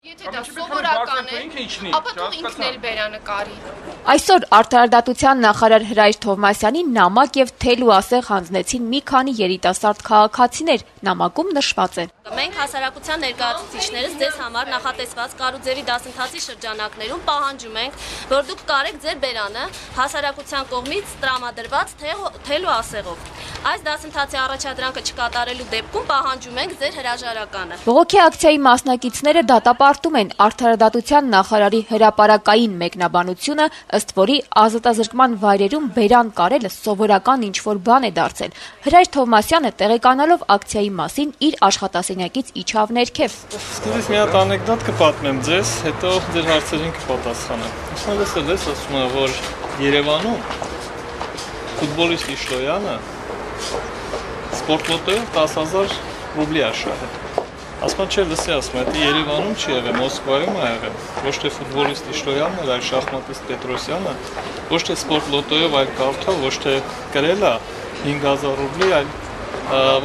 Եթե դա սովորական է, ապա թող ինքն էլ վերանկարի։ Այսօր Արդարադատության նախարար Հրայր Թովմասյանի նամակ եւ թելու ասեղ հանձնեցին մի քանի երիտասարդ քաղաքացիներ, նամակում նշված է. Մենք հասարակության ներկայացուցիչներս ձեզ համար նախատեսված կառույցերի դասընթացի շրջանակներում պահանջում ենք, որ դուք կարեք ձեր բերանը հասարակության կողմից տրամադրված թելու ասեղով։ Այս դասընթացի առաջադրանքը չկատարելու դեպքում պահանջում ենք ձեր հրաժարականը։ Բողոքի ակցիայի մասնակիցները դատապարտում են Արդարադատության նախարարի հրապարակային մեկնաբանությունը, ըստ որի ազատազրկման վայրերում բերան կարելը սովորական ինչ-որ բան է դարձել։ Հրայր Թովմասյանը տեղեկանալով ակցիայի մասին իր աշխատասենյակից իջավ ներքև։ Սկզբից մի հատ անեկդոտ կպատմեմ ձեզ, հետո ձեր հարցերին կպատասխանեմ։ Լսել ես, ասում եմ, որ Երևանում ֆուտբոլիստ Իշլոյանը սպորտլոտոյով 10,000 ռուբլի է շահել։ Ասում չէ, լսի, ասում է, Երևանում չի եղել, Մոսկվայում է եղել։ Ոչ թե ֆուտբոլիստ Իշլոյանն էր, այլ շախմատիստ Պետրոսյանը, ոչ թե սպորտլոտոյով, այլ կարդալ, ոչ թե կրել է 5,000 ռուբլի, այլ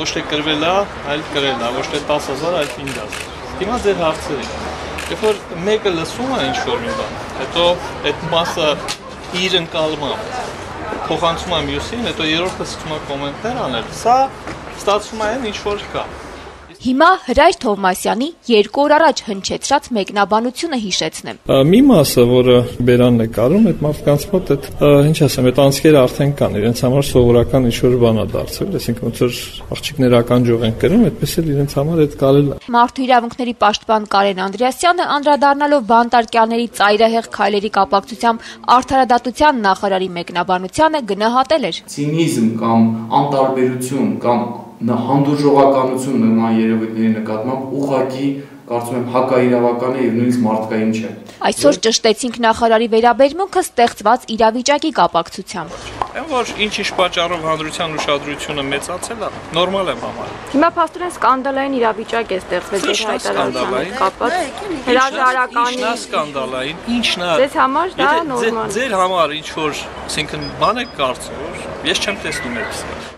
ոչ թե կրվել է, այլ կրել է, ոչ թե 10,000, այլ 5,000։ Հիմա ձեր հարցերին։ Երբ որ մեկը լսում է ինչ-որ մի բան, հետո այդ մասը իր ընկալմամբ փոխանցում է մյուսին, հետո երրորդը սկսում է կոմենտներ անել, սա ստացվում է ինչ-որ կա։ Հիմա Հրայր Թովմասյանի 2 օր առաջ հնչեցրած մեկնաբանությունը հիշեցնեմ։ Մի մասը, որը բերանն է կարում, այդ մարդկանց մոտ այդ, ինչ ասեմ, այդ անցքերը արդեն կան, իրենց համար սովորական ինչ-որ բան է դարձել, այսինքն ոնց որ աղջիկներ ականջող են կրում, այդպես էլ իրենց համար այդ կարել է։ Մարդու իրավունքների պաշտպան Կարեն Անդրեասյանը անդրադառնալով բանտարկյալների ծայրահեղ քայլերի կապակցությամբ Արդարադատության նախարարի մեկնաբանությանը գնահատել էր. Ցինիզմ կամ անտարբերություն կամ հանդուրժողականություն նման երևույթների նկատմամբ ուղղակի կարծում եմ հակաիրավական է եւ նույնիսկ մարդկային չէ։ Այսօր ճշտեցինք նախարարի վերաբերմունքը ստեղծված իրավիճակի կապակցությամբ։ Որ ինչ-ինչ պատճառով հանրության ուշադրությունը մեծացել է, նորմալ է համարում։ Հիմա փաստորեն սկանդալային իրավիճակ է ստեղծվել ձեր հայտարարությամբ կապված հրաժարականի։ Ինչն է սկանդալային, ինչն է։ Ձեզ համար դա նորմալ է։ Ձեր համար ինչ որ, ասինքն բան է կարծում, որ ես չեմ տեսնում այդ։